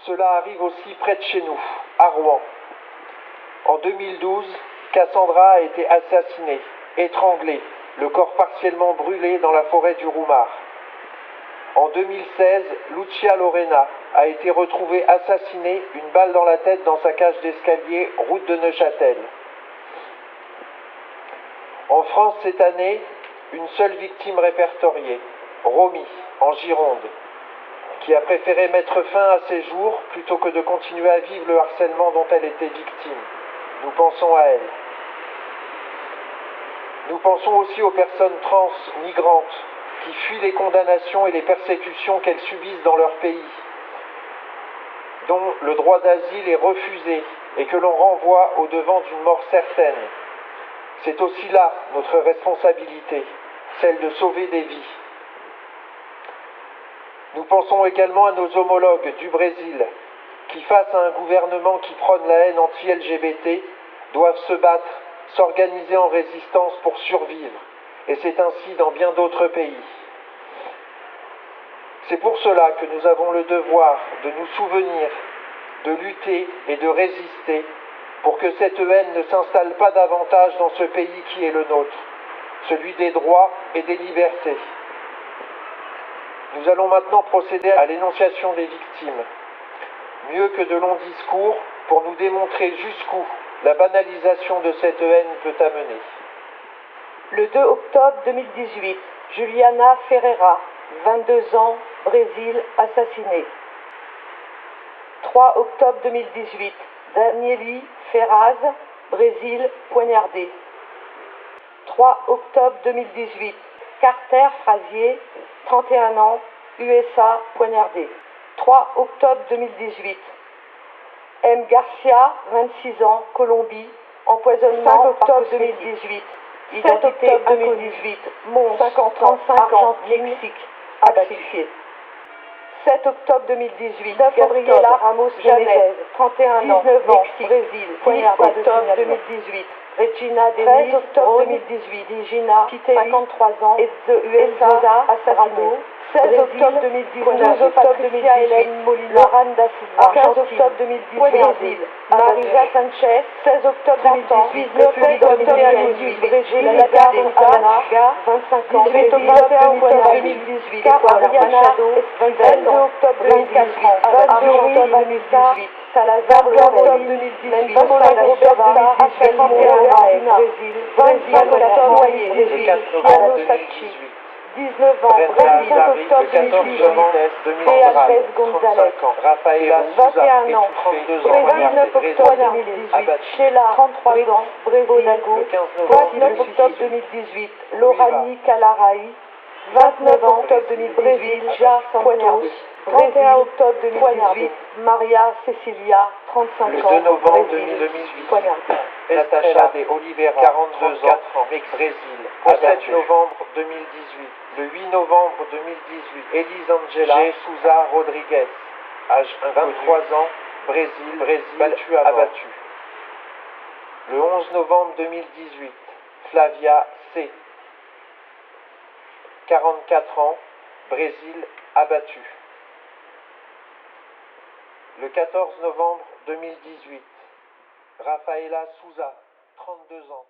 Cela arrive aussi près de chez nous, à Rouen. En 2012, Cassandra a été assassinée, étranglée, le corps partiellement brûlé dans la forêt du Roumar. En 2016, Lucia Lorena a été retrouvée assassinée, une balle dans la tête dans sa cage d'escalier, route de Neuchâtel. En France cette année, une seule victime répertoriée, Romy, en Gironde, qui a préféré mettre fin à ses jours plutôt que de continuer à vivre le harcèlement dont elle était victime. Nous pensons à elle. Nous pensons aussi aux personnes trans, migrantes, qui fuient les condamnations et les persécutions qu'elles subissent dans leur pays, dont le droit d'asile est refusé et que l'on renvoie au-devant d'une mort certaine. C'est aussi là notre responsabilité, celle de sauver des vies. Nous pensons également à nos homologues du Brésil, qui face à un gouvernement qui prône la haine anti-LGBT, doivent se battre, s'organiser en résistance pour survivre, et c'est ainsi dans bien d'autres pays. C'est pour cela que nous avons le devoir de nous souvenir, de lutter et de résister pour que cette haine ne s'installe pas davantage dans ce pays qui est le nôtre, celui des droits et des libertés. Nous allons maintenant procéder à l'énonciation des victimes. Mieux que de longs discours, pour nous démontrer jusqu'où la banalisation de cette haine peut amener. Le 2 octobre 2018, Juliana Ferreira, 22 ans, Brésil, assassinée. 3 octobre 2018, Danieli Ferraz, Brésil, poignardé. 3 octobre 2018, Carter Frazier, 31 ans, USA, poignardé. 3 octobre 2018, M. Garcia, 26 ans, Colombie, empoisonnement. 5 octobre 2018, identité octobre 2018, Mons, 50 ans, Argentine, Mexique, asphyxié. 7 octobre 2018, Gabriela Ramos Janez, 31 ans, 19 ans, Mexique, Brésil, 10 octobre 2018, Regina Denis, 13 octobre 2018, Gina, 53 ans, et the USA, assassinée. 16 octobre 2019, 12 octobre 2018, Laurent da Silva, 15 octobre 2018, Brésil, Marisa Sanchez, 16 octobre 2018, 19 octobre 2018, Brésil, Lagarde Anna, 25 ans, 18 octobre 2018, Ariana Machado, 22 octobre 2018, 22 octobre 2018, Salazar octobre 2018, Robert 2018, Brésil, 25 octobre 2018, Piano Sacchi, 19 ans, 25 octobre 2018, Alves Gonzalez, 21 ans, Brésil, 9 octobre 2018, Sheila, 33 ans, Bonago, 29 octobre 2018, Lorani Kalaraï, 29 octobre 2018, Ja Santos, 31 octobre 2018, Maria Cecilia, 35 ans, le 2 novembre Brésil, 2018, poignardée. Natacha de Oliveira, 42 ans, Brésil, le 7 novembre 2018, le 8 novembre 2018, Elisangela G. Souza Rodriguez, âge 23 ans, Brésil, abattu. Le 11 novembre 2018, Flavia C. 44 ans, Brésil, abattu. Le 14 novembre 2018, Rafaela Souza, 32 ans.